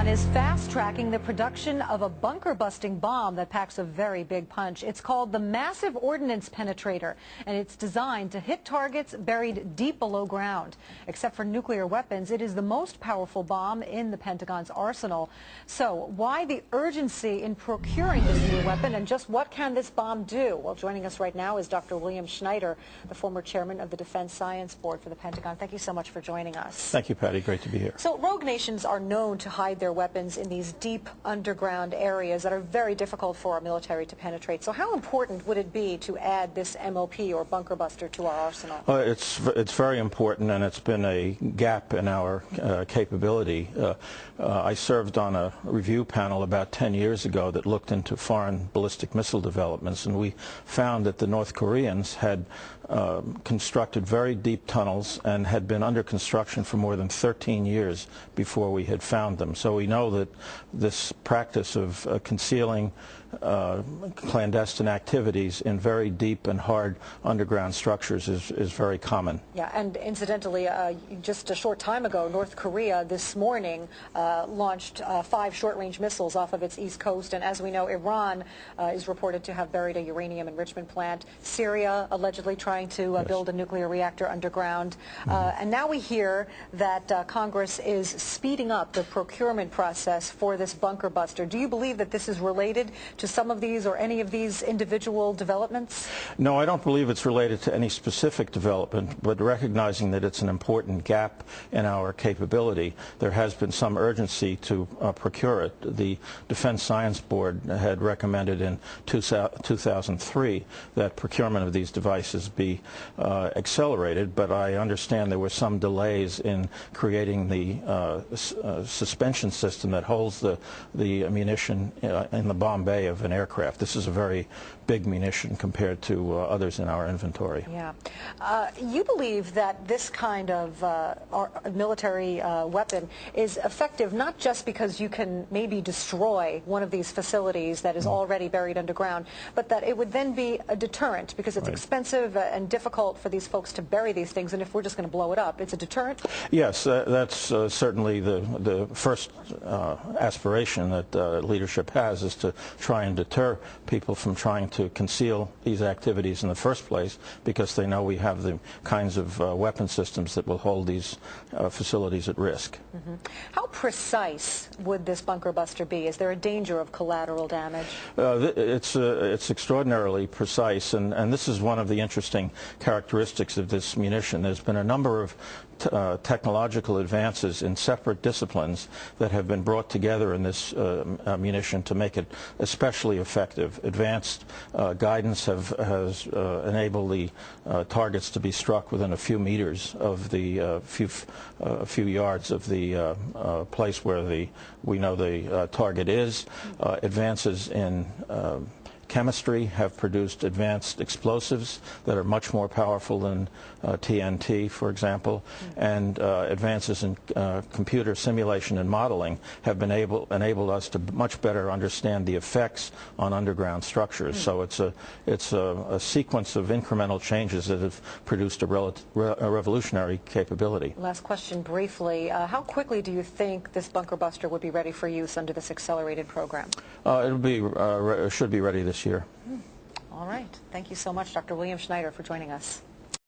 Pentagon is fast-tracking the production of a bunker-busting bomb that packs a very big punch. It's called the massive ordinance penetrator, and it's designed to hit targets buried deep below ground. Except for nuclear weapons, it is the most powerful bomb in the Pentagon's arsenal. So why the urgency in procuring this new weapon, and just what can this bomb do? Well, joining us right now is Dr. William Schneider, the former chairman of the Defense Science Board for the Pentagon. Thank you so much for joining us. Thank you, Patty. Great to be here. So rogue nations are known to hide their weapons in these deep underground areas that are very difficult for our military to penetrate. So how important would it be to add this MOP or bunker buster to our arsenal? It's very important, and it's been a gap in our capability. I served on a review panel about 10 years ago that looked into foreign ballistic missile developments, and we found that the North Koreans had constructed very deep tunnels and had been under construction for more than 13 years before we had found them. So we know that this practice of concealing clandestine activities in very deep and hard underground structures is very common. Yeah, and incidentally, just a short time ago, North Korea this morning launched 5 short-range missiles off of its east coast, and as we know, Iran is reported to have buried a uranium enrichment plant. Syria allegedly trying to build a nuclear reactor underground. And now we hear that Congress is speeding up the procurement process for this bunker buster. Do you believe that this is related to some of these or any of these individual developments? No, I don't believe it's related to any specific development, but recognizing that it's an important gap in our capability, there has been some urgency to procure it. The Defense Science Board had recommended in 2003 that procurement of these devices be accelerated, but I understand there were some delays in creating the suspension system that holds the munition in the bomb bay of an aircraft. This is a very big munition compared to others in our inventory. Yeah. You believe that this kind of military weapon is effective not just because you can maybe destroy one of these facilities that is already buried underground, but that it would then be a deterrent because it's expensive and difficult for these folks to bury these things, and if we're just going to blow it up, it's a deterrent? Yes, that's certainly the first aspiration that leadership has, is to try and deter people from trying to conceal these activities in the first place, because they know we have the kinds of weapon systems that will hold these facilities at risk. How precise would this bunker buster be? Is there a danger of collateral damage? It's extraordinarily precise, and this is one of the interesting characteristics of this munition. There's been a number of technological advances in separate disciplines that have been brought together in this munition to make it especially effective. Advanced guidance has enabled the targets to be struck within a few meters of the few yards of the place where we know the target is. Advances in chemistry have produced advanced explosives that are much more powerful than TNT, for example, and advances in computer simulation and modeling have been enabled us to much better understand the effects on underground structures. So it's a sequence of incremental changes that have produced a revolutionary capability. Last question briefly. How quickly do you think this bunker buster would be ready for use under this accelerated program? It should be ready this year. All right. Thank you so much, Dr. William Schneider, for joining us.